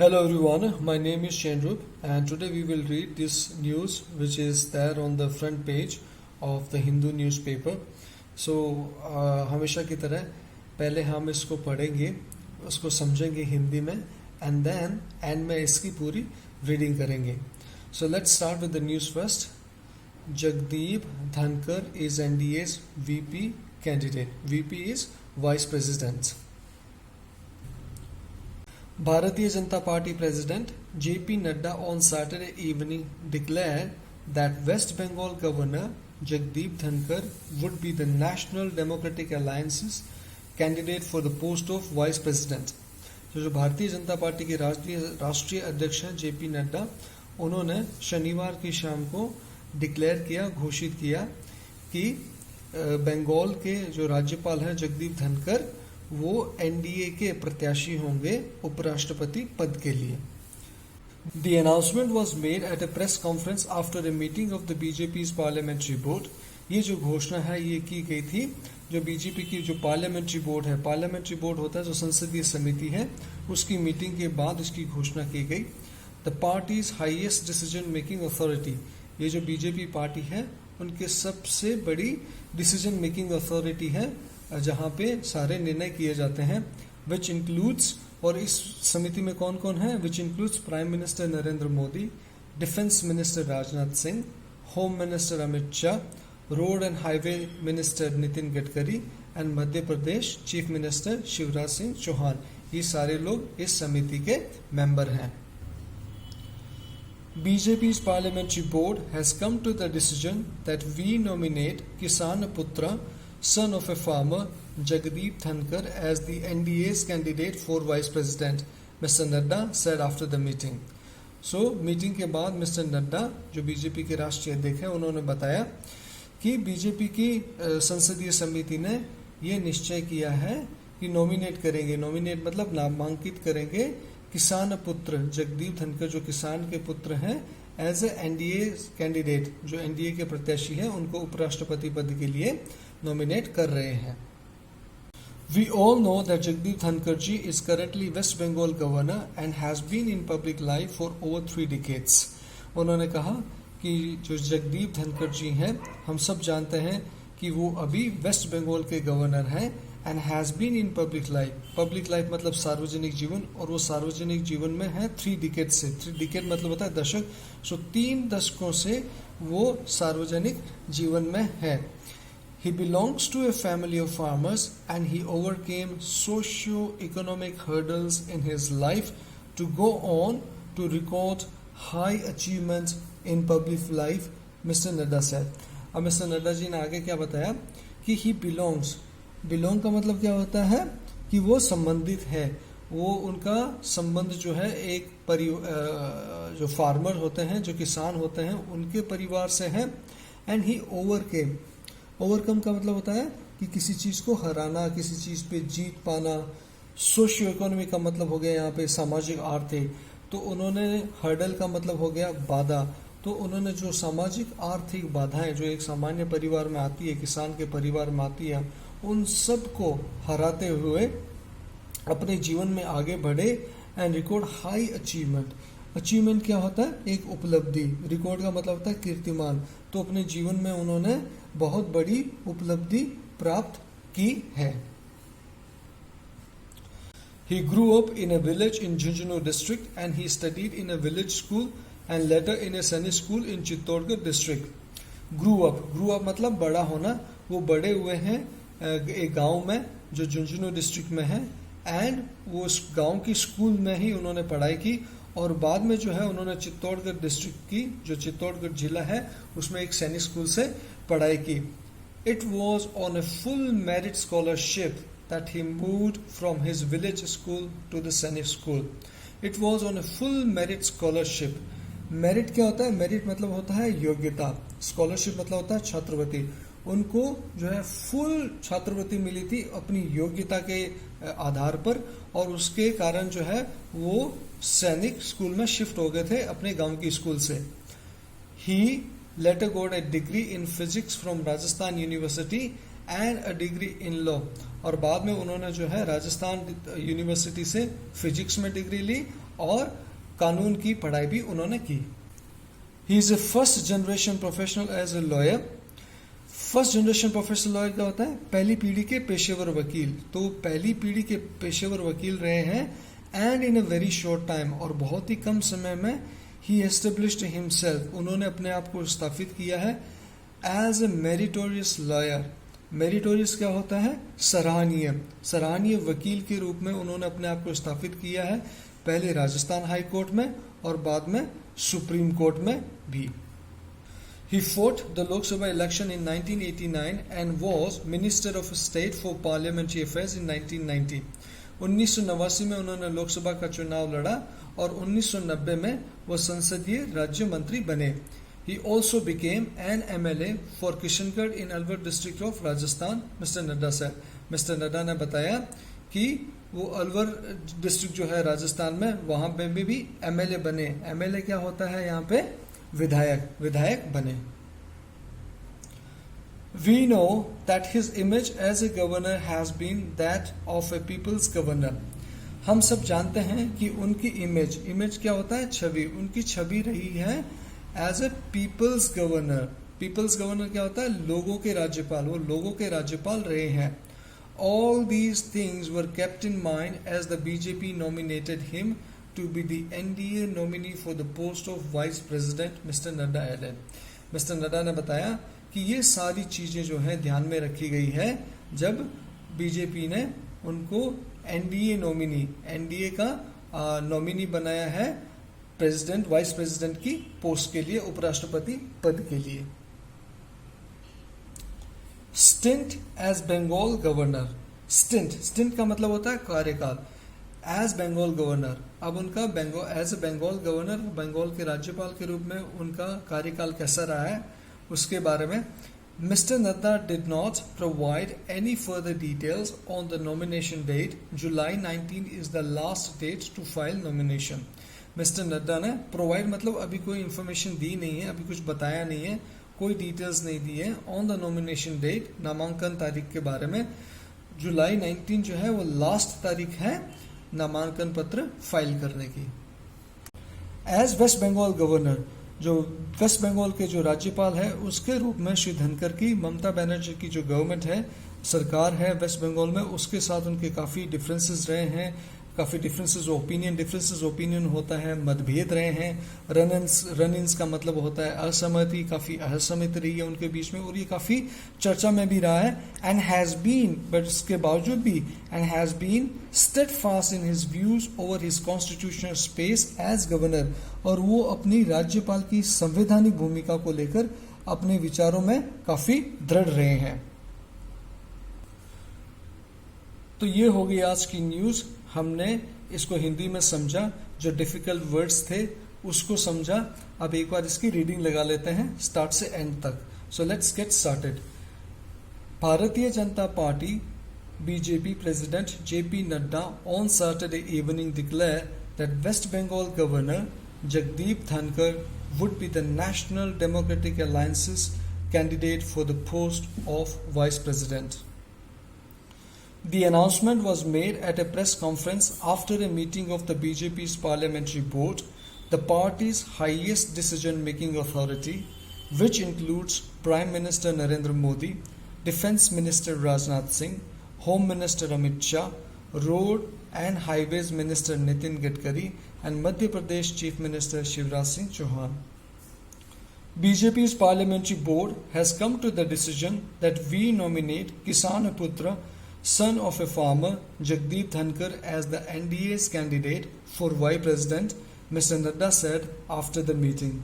Hello everyone, my name is Chandrup and today we will read this news which is there on the front page of the Hindu newspaper. So हमेशा की तरह पहले हम इसको पढ़ेंगे, उसको समझेंगे हिंदी में and then एंड में इसकी पूरी रीडिंग करेंगे. So let's start with the news first. Jagdeep Dhankar is NDA's VP candidate. VP is Vice President. Bharatiya Janata Party President J.P. Nadda on Saturday evening declared that West Bengal Governor Jagdeep Dhankar would be the National Democratic Alliance's candidate for the post of Vice President. तो जो Bharatiya Janata party के राष्ट्रीय अध्यक्ष हैं JP Nadda, उन्होंने शनिवार की शाम को डिक्लेयर किया, घोषित किया कि बंगाल के जो राज्यपाल हैं जगदीप धनकर वो एनडीए के प्रत्याशी होंगे उपराष्ट्रपति पद के लिए. The announcement was made at a press conference after a meeting of the BJP's parliamentary board. ये जो घोषणा है ये की गई थी जो बीजेपी की जो पार्लियामेंट्री बोर्ड है, पार्लियामेंट्री बोर्ड होता है जो संसदीय समिति है, उसकी मीटिंग के बाद इसकी घोषणा की गई. The parties highest decision making authority, ये जो बीजेपी पार्टी है उनके सबसे बड़ी डिसीजन मेकिंग अथॉरिटी है जहां पे सारे निर्णय किए जाते हैं. विच इंक्लूड्स, और इस समिति में कौन कौन है, which includes prime minister Narendra Modi, defence minister Rajnath Singh, home minister Amit Shah, road and highway minister Nitin Gadkari and Madhya Pradesh chief minister Shivraj Singh Chouhan. ये सारे लोग इस समिति के मेंबर हैं. BJP's parliamentary board has come to the decision that we nominate Kisan Putra, son of a farmer, Jagdeep Dhankar, as the NDA's candidate for vice president, Mr. Nadda said after the meeting. So, meeting के बाद mister Nadda जो BJP के राष्ट्रीय अध्यक्ष हैं उन्होंने बताया कि बीजेपी की संसदीय समिति ने ये निश्चय किया है कि नॉमिनेट करेंगे, नॉमिनेट मतलब नामांकित करेंगे किसान पुत्र जगदीप धनकर जो किसान के पुत्र हैं एज ए एनडीए कैंडिडेट, जो एनडीए के प्रत्याशी हैं उनको उपराष्ट्रपति पद के लिए नॉमिनेट कर रहे हैं. We all know that Jagdeep Dhankar ji is currently West Bengal governor and has been in public life for over 3 decades. उन्होंने कहा कि जो जगदीप धनकर जी हैं हम सब जानते हैं कि वो अभी वेस्ट बंगाल के गवर्नर हैं and has been in public life. Public life मतलब सार्वजनिक जीवन, और वो सार्वजनिक जीवन में है 3 डिकेड से. 3 डिकेड मतलब होता है दशक. सो 3 दशकों से वो सार्वजनिक जीवन में है. He belongs to a family of farmers and he overcame socio-economic hurdles in his life to go on to record high achievements in public life, Mr. Nadda said. अब मिस्टर नड्डा जी ने आगे क्या बताया कि he belongs, belong का मतलब क्या होता है कि वो संबंधित है, वो उनका संबंध जो है एक जो फार्मर होते हैं, जो किसान होते हैं उनके परिवार से है. एंड ही ओवरकेम, ओवरकम का मतलब होता है कि किसी चीज को हराना, किसी चीज पे जीत पाना. सोशियो इकोनॉमी का मतलब हो गया यहाँ पे सामाजिक आर्थिक. तो उन्होंने हर्डल का मतलब हो गया बाधा. तो उन्होंने जो सामाजिक आर्थिक बाधाएं जो एक सामान्य परिवार में आती है, किसान के परिवार में आती है, उन सब को हराते हुए अपने जीवन में आगे बढ़े and record high achievement. Achievement क्या होता है, एक उपलब्धि. रिकॉर्ड का मतलब होता है कीर्तिमान. तो अपने जीवन में उन्होंने बहुत बड़ी उपलब्धि प्राप्त की है. He grew up in a village in Junjunu district and he studied in a village school and later in a Sainik school in Chittorgarh district. Grew up मतलब बड़ा होना. वो बड़े हुए हैं एक गांव में जो झुंझुनू डिस्ट्रिक्ट में है एंड वो उस गांव की स्कूल में ही उन्होंने पढ़ाई की और बाद में जो है उन्होंने चित्तौड़गढ़ डिस्ट्रिक्ट की जो चित्तौड़गढ़ जिला है उसमें एक सैनिक स्कूल से पढ़ाई की. It was on a full merit scholarship that he moved from his village school to the Sainik school. It was on a full merit scholarship. Merit क्या होता है, मेरिट मतलब होता है योग्यता, स्कॉलरशिप मतलब होता है छात्रवृत्ति. उनको जो है फुल छात्रवृत्ति मिली थी अपनी योग्यता के आधार पर और उसके कारण जो है वो सैनिक स्कूल में शिफ्ट हो गए थे अपने गांव की स्कूल से. ही later got a degree in physics from Rajasthan University and a degree in law. और बाद में उन्होंने जो है राजस्थान यूनिवर्सिटी से फिजिक्स में डिग्री ली और कानून की पढ़ाई भी उन्होंने की। He is a first generation professional as a lawyer. First generation professional lawyer क्या होता है? पहली पीढ़ी के पेशेवर वकील। तो पहली पीढ़ी के पेशेवर वकील रहे हैं, and in a very short time, और बहुत ही कम समय में ही एस्टेब्लिश्ड हिमसेल्फ, उन्होंने अपने आप को स्थापित किया है as a meritorious lawyer. Meritorious क्या होता है? सराहनीय। सराहनीय वकील के रूप में उन्होंने अपने आप को स्थापित किया है, पहले राजस्थान हाई कोर्ट में और बाद में सुप्रीम कोर्ट में भी। He fought the Lok Sabha election in 1989 and was Minister of State for Parliamentary Affairs in 1990. 1989 में उन्होंने लोकसभा का चुनाव लड़ा और 1990 में वो संसदीय राज्य मंत्री बने। He also became an MLA for Kishangarh in Alwar district of Rajasthan, Mr. Nadda said. Mr. Nadda ने बताया कि वो अलवर डिस्ट्रिक्ट जो है राजस्थान में, वहां पे भी MLA बने। MLA क्या होता है यहाँ पे? विधायक बने। We know that his image as a governor has been that of a people's governor. हम सब जानते हैं कि उनकी इमेज क्या होता है? छवि। उनकी छवि रही है as a people's governor. People's governor क्या होता है? लोगों के राज्यपाल। वो लोगों के राज्यपाल रहे हैं। All these things were kept in mind as the BJP nominated him to be the NDA nominee for the post of Vice President, Mr. Nadda added. Mr. Nadda ने बताया कि ये सारी चीजें जो है ध्यान में रखी गई है जब बीजेपी ने उनको एनडीए का नॉमिनी बनाया है प्रेसिडेंट, वाइस प्रेसिडेंट की पोस्ट के लिए, उपराष्ट्रपति पद के लिए। Stint as Bengal governor. Stint का मतलब होता है कार्यकाल। एज बंगाल गवर्नर, अब उनका as a Bengal governor, Bengal के राज्यपाल के रूप में उनका कार्यकाल कैसा रहा है उसके बारे में। Mister Nadda did not provide any further details on the nomination date. July 19 is the last date to file nomination. Mister Nadda ने प्रोवाइड मतलब अभी कोई इंफॉर्मेशन दी नहीं है, अभी कुछ बताया नहीं है, कोई डिटेल्स नहीं दी है ऑन द नॉमिनेशन डेट, नामांकन तारीख के बारे में। जुलाई 19 जो है वो लास्ट तारीख है नामांकन पत्र फाइल करने की। एज वेस्ट बंगाल गवर्नर, जो वेस्ट बंगाल के जो राज्यपाल है उसके रूप में श्री धनखड़ की, ममता बनर्जी की जो गवर्नमेंट है, सरकार है वेस्ट बंगाल में, उसके साथ उनके काफ़ी डिफरेंसेस रहे हैं, काफ़ी डिफरेंसेस ओपिनियन होता है, मतभेद रहे हैं। रन इन्स का मतलब होता है असहमति, काफ़ी असहमति रही है उनके बीच में और ये काफ़ी चर्चा में भी रहा है। एंड हैज़ बीन, बट इसके बावजूद भी, and has been steadfast in his views over his constitutional space as governor, और वो अपनी राज्यपाल की संवैधानिक भूमिका को लेकर अपने विचारों में काफ़ी दृढ़ रहे हैं। तो ये हो गई आज की न्यूज़। हमने इसको हिंदी में समझा, जो डिफिकल्ट वर्ड्स थे उसको समझा। अब एक बार इसकी रीडिंग लगा लेते हैं स्टार्ट से एंड तक। So let's get started. Bharatiya Janata party BJP president JP Nadda on Saturday evening declared that West Bengal Governor Jagdeep Dhankar would be the National Democratic Alliance's candidate for the post of Vice President. The announcement was made at a press conference after a meeting of the BJP's parliamentary board, the party's highest decision-making authority, which includes Prime Minister Narendra Modi, Defence Minister Rajnath Singh, Home Minister Amit Shah, Road and Highways Minister Nitin Gadkari, and Madhya Pradesh Chief Minister Shivraj Singh Chauhan. BJP's parliamentary board has come to the decision that we nominate Kisan Putra, son of a farmer, Jagdeep Dhankar, as the NDA's candidate for Vice President, Mr. Nadda said after the meeting.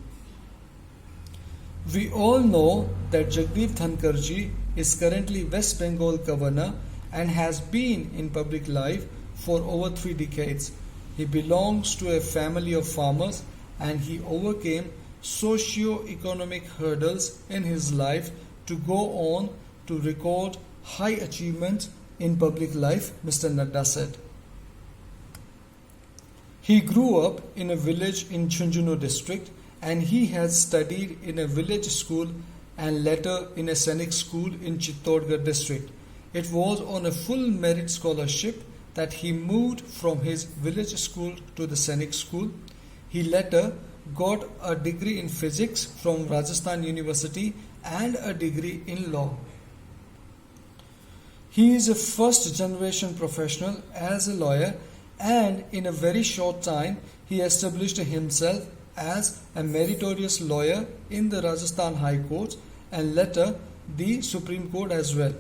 We all know that Jagdeep Dhankar ji is currently West Bengal governor and has been in public life for over 3 decades. He belongs to a family of farmers and he overcame socio-economic hurdles in his life to go on to record high achievements in public life, Mr. Nadda said. He grew up in a village in Chunjunu district and he has studied in a village school and later in a Sainik school in Chittorgarh district. It was on a full merit scholarship that he moved from his village school to the Sainik school. He later got a degree in physics from Rajasthan University and a degree in law. He is a first generation professional as a lawyer, and in a very short time he established himself as a meritorious lawyer in the Rajasthan High Court and later the Supreme Court as well.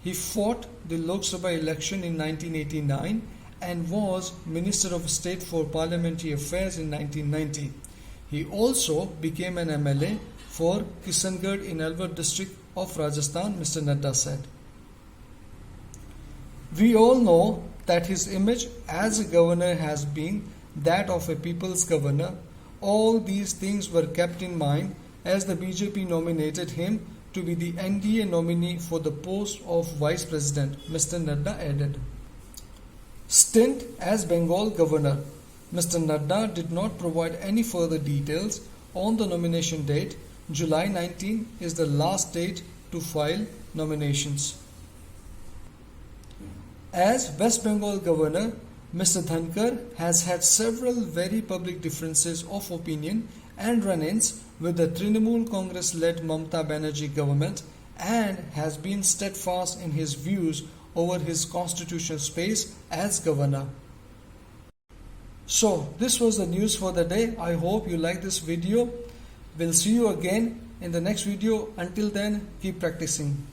He fought the Lok Sabha election in 1989 and was Minister of State for Parliamentary Affairs in 1990. He also became an MLA for Kishangarh in Alwar district of Rajasthan, Mr. Nadda said. We all know that his image as a governor has been that of a people's governor. All these things were kept in mind as the BJP nominated him to be the NDA nominee for the post of Vice President, Mr. Nadda added. Stint as Bengal Governor. Mr. Nadda did not provide any further details on the nomination date. July 19 is the last date to file nominations. As West Bengal Governor, Mr. Dhankar has had several very public differences of opinion and run-ins with the Trinamool Congress-led Mamata Banerjee government and has been steadfast in his views over his constitutional space as governor. So, this was the news for the day. I hope you like this video. We'll see you again in the next video. Until then, keep practicing.